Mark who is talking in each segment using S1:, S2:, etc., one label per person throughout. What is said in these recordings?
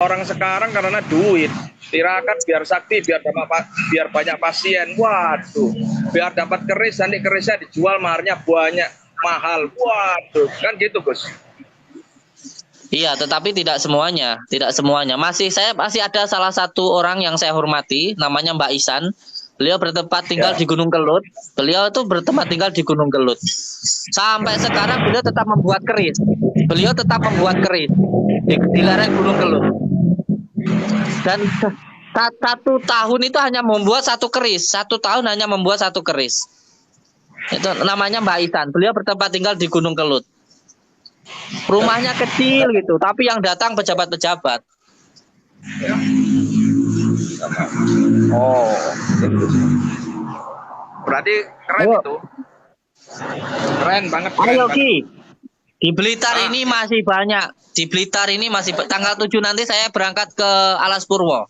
S1: orang sekarang karena duit. Tirakat biar sakti, biar banyak pasien. Waduh, biar dapat keris, nanti kerisnya dijual maharnya banyak, mahal. Waduh, kan gitu Gus.
S2: Iya, tetapi tidak semuanya, tidak semuanya. Saya masih ada salah satu orang yang saya hormati, namanya Mbak Isan. Beliau bertempat tinggal di Gunung Kelut. Beliau itu bertempat tinggal di Gunung Kelut. Sampai sekarang beliau tetap membuat keris. Beliau tetap membuat keris di lereng Gunung Kelut. Dan satu tahun itu hanya membuat satu keris. 1 tahun hanya membuat satu keris. Itu namanya Mbak Isan. Beliau bertempat tinggal di Gunung Kelut. Rumahnya kecil gitu, tapi yang datang pejabat-pejabat.
S1: Oh, berarti keren itu. Keren banget.
S2: Ayo Ki, di Blitar ini masih banyak. Di Blitar ini masih tanggal 7 nanti saya berangkat ke Alas Purwo.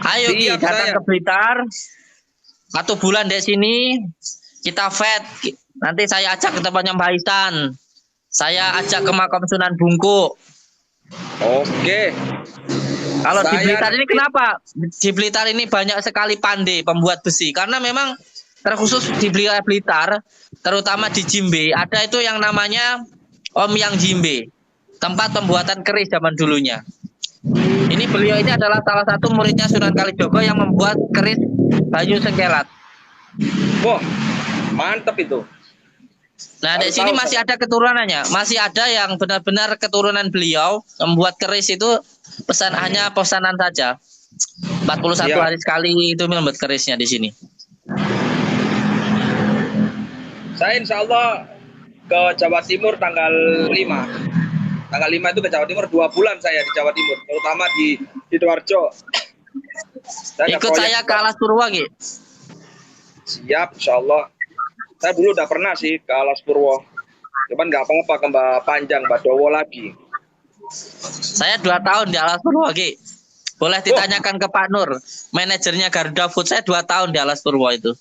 S2: Ayo Ki, datang ke Blitar. 1 bulan di sini kita vet. Nanti saya ajak ke tempatnya Mbak Isan. Saya ajak ke makam Sunan Bungkuk.
S1: Oke.
S2: Kalau di Blitar ini kenapa? Di Blitar ini banyak sekali pandai pembuat besi. Karena memang terkhusus di Blitar, terutama di Jimbe, ada itu yang namanya Om Yang Jimbe. Tempat pembuatan keris zaman dulunya. Ini beliau ini adalah salah satu muridnya Sunan Kalijogo yang membuat keris Bayu Sengkelat.
S1: Wah, mantap itu.
S2: Nah, di sini masih ada keturunannya, masih ada yang benar-benar keturunan beliau membuat keris itu hanya pesanan saja. 41 hari sekali itu membuat kerisnya di sini.
S1: Saya insya Allah ke Jawa Timur tanggal 5. Tanggal 5 itu ke Jawa Timur, 2 bulan saya di Jawa Timur, terutama di Sidoarjo.
S2: Ikut saya ke Alas Purwo, Ki.
S1: Siap, insya Allah. Saya dulu udah pernah sih ke Alas Purwo. Cuman nggak apa-apa ke Mbak Panjang, Mbak Dowo lagi.
S2: Saya 2 tahun di Alas Purwo, Ki. Boleh ditanyakan ke Pak Nur, manajernya Garuda Food. Saya 2 tahun di Alas Purwo itu.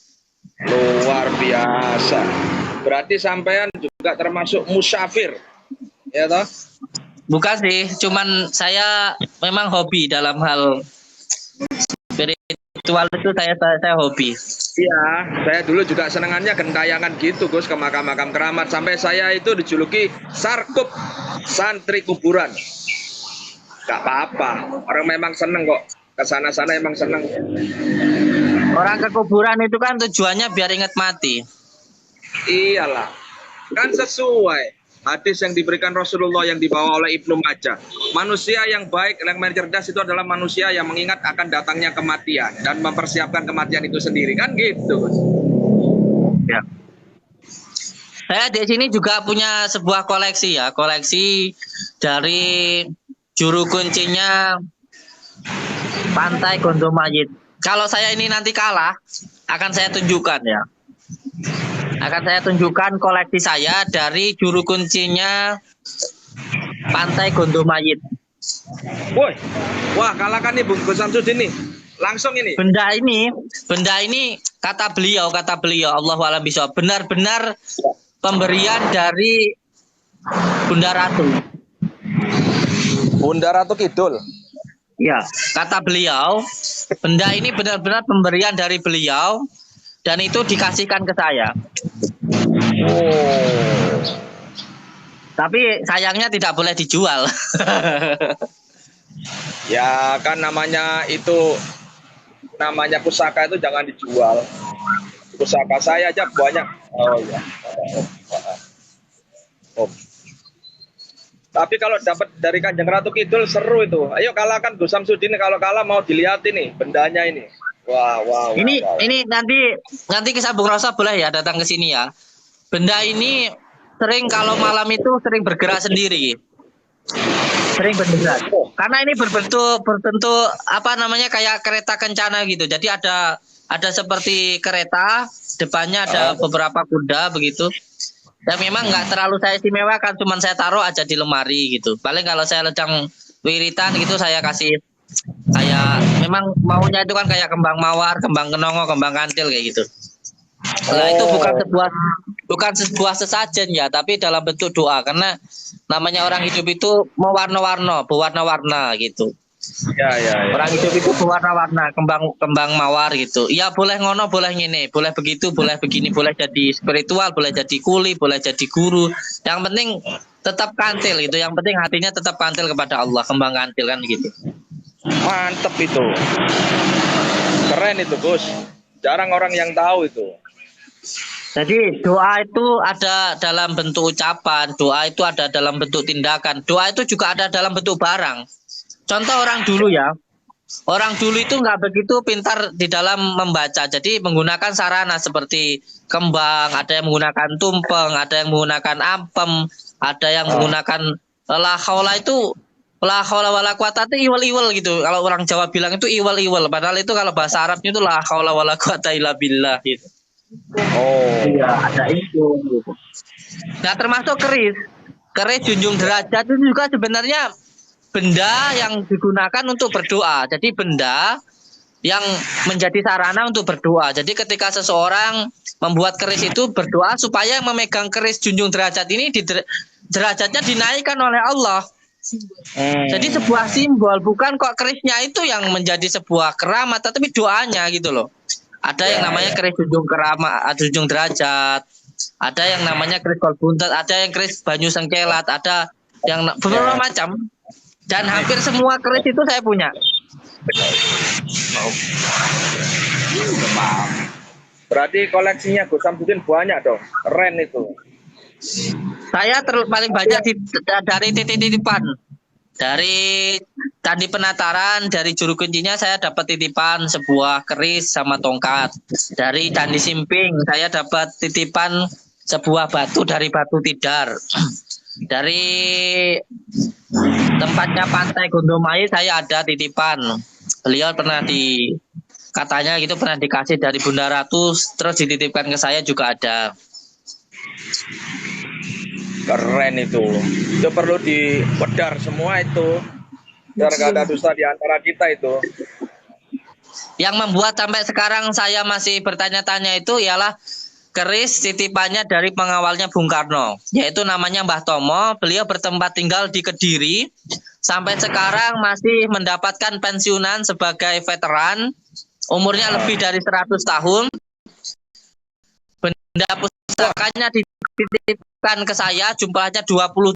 S1: Luar biasa. Berarti sampean juga termasuk musafir, ya toh?
S2: Bukan sih, cuman saya memang hobi dalam hal spiritual itu saya hobi.
S1: Iya, saya dulu juga senengannya gentayangan gitu Gus, ke makam-makam keramat. Sampai saya itu dijuluki Sarkup, santri kuburan. Gak apa-apa, orang memang seneng kok. Kesana-sana emang seneng.
S2: Orang ke kuburan itu kan tujuannya biar ingat mati.
S1: Iyalah, kan sesuai hadis yang diberikan Rasulullah yang dibawa oleh Ibnu Majah. Manusia yang baik, yang cerdas itu adalah manusia yang mengingat akan datangnya kematian dan mempersiapkan kematian itu sendiri, kan gitu.
S2: Ya. Saya di sini juga punya sebuah koleksi ya, koleksi dari juru kuncinya Pantai Gondomayit. Kalau saya ini nanti kalah, akan saya tunjukkan ya. Akan saya tunjukkan koleksi saya dari juru kuncinya Pantai Gondomayit.
S1: Woi, wah kalahkan nih Bung Gus Samsudin nih. Langsung ini.
S2: Benda ini kata beliau Allahu a'lam bishawab, benar-benar pemberian dari Bunda Ratu.
S1: Bunda Ratu Kidul.
S2: Ya, kata beliau, benda ini benar-benar pemberian dari beliau dan itu dikasihkan ke saya.
S1: Oh.
S2: Tapi sayangnya tidak boleh dijual.
S1: Ya kan namanya pusaka itu jangan dijual. Pusaka saya aja banyak. Oh ya. Oh. Tapi kalau dapat dari Kanjeng Ratu Kidul seru itu. Ayo kalahkan Gus Samsudin, kalau kalah mau dilihat ini bendanya ini. Wah.
S2: Ini nanti Kisah Bung Rosa boleh ya datang ke sini ya. Benda ini sering kalau malam itu sering bergerak sendiri. Sering bergerak. Karena ini berbentuk apa namanya kayak kereta kencana gitu. Jadi ada seperti kereta, depannya ada beberapa kuda begitu. Dan memang nggak terlalu saya istimewakan, cuman saya taruh aja di lemari gitu. Paling kalau saya sedang wiritan gitu saya kasih, kayak memang maunya itu kan kayak kembang mawar, kembang kenongo, kembang kantil kayak gitu. Nah, itu
S1: Oh,
S2: bukan sebuah sesajen ya, tapi dalam bentuk doa karena namanya orang hidup itu berwarna-warna gitu.
S1: ya ya ya.
S2: Orang hidup itu berwarna-warna, kembang mawar gitu. Iya boleh ngono, boleh ngene, boleh begitu, boleh begini, boleh jadi spiritual, boleh jadi kuli, boleh jadi guru. Yang penting tetap kantil gitu. Yang penting hatinya tetap kantil kepada Allah, kembang kantil kan gitu.
S1: Mantep itu. Keren itu, Gus. Jarang orang yang tahu itu.
S2: Jadi doa itu ada dalam bentuk ucapan, doa itu ada dalam bentuk tindakan, doa itu juga ada dalam bentuk barang. Contoh orang dulu ya, orang dulu itu nggak begitu pintar di dalam membaca, jadi menggunakan sarana seperti kembang, ada yang menggunakan tumpeng, ada yang menggunakan ampem, ada yang menggunakan la haula itu la haula wala quwata itu iwal-iwal gitu. Kalau orang Jawa bilang itu iwal-iwal, padahal itu kalau bahasa Arabnya itu la haula wala quwata illa billah gitu.
S1: Oh,
S2: Iya, ada itu. Gitu. Nah, termasuk keris. Keris junjung derajat itu juga sebenarnya benda yang digunakan untuk berdoa. Jadi benda yang menjadi sarana untuk berdoa. Jadi ketika seseorang membuat keris itu berdoa supaya yang memegang keris junjung derajat ini derajatnya dinaikkan oleh Allah. Jadi sebuah simbol, bukan kok kerisnya itu yang menjadi sebuah keramat, tapi doanya gitu loh. Ada yang namanya keris junjung derajat, ada yang namanya keris kolbuntat, ada yang keris banyu sengkelat, ada yang beberapa macam. Dan hampir semua keris itu saya punya.
S1: berarti koleksinya Gus Samsudin banyak dong. Keren itu.
S2: Saya paling banyak dari titipan. Dari Candi Penataran, dari juru kuncinya saya dapat titipan sebuah keris sama tongkat. Dari Candi Simping saya dapat titipan sebuah batu dari Batu Tidar. Dari tempatnya Pantai Gondomai saya ada titipan. Beliau katanya gitu pernah dikasih dari Bunda Ratu, terus dititipkan ke saya juga ada.
S1: Keren itu. Itu perlu dipedar semua itu. Biar gak ada dusta di antara kita itu.
S2: Yang membuat sampai sekarang saya masih bertanya-tanya itu ialah keris titipannya dari pengawalnya Bung Karno, yaitu namanya Mbah Tomo. Beliau bertempat tinggal di Kediri. Sampai sekarang masih mendapatkan pensiunan sebagai veteran. Umurnya lebih dari 100 tahun. Benda pusakanya dititipkan ke saya, jumlahnya 20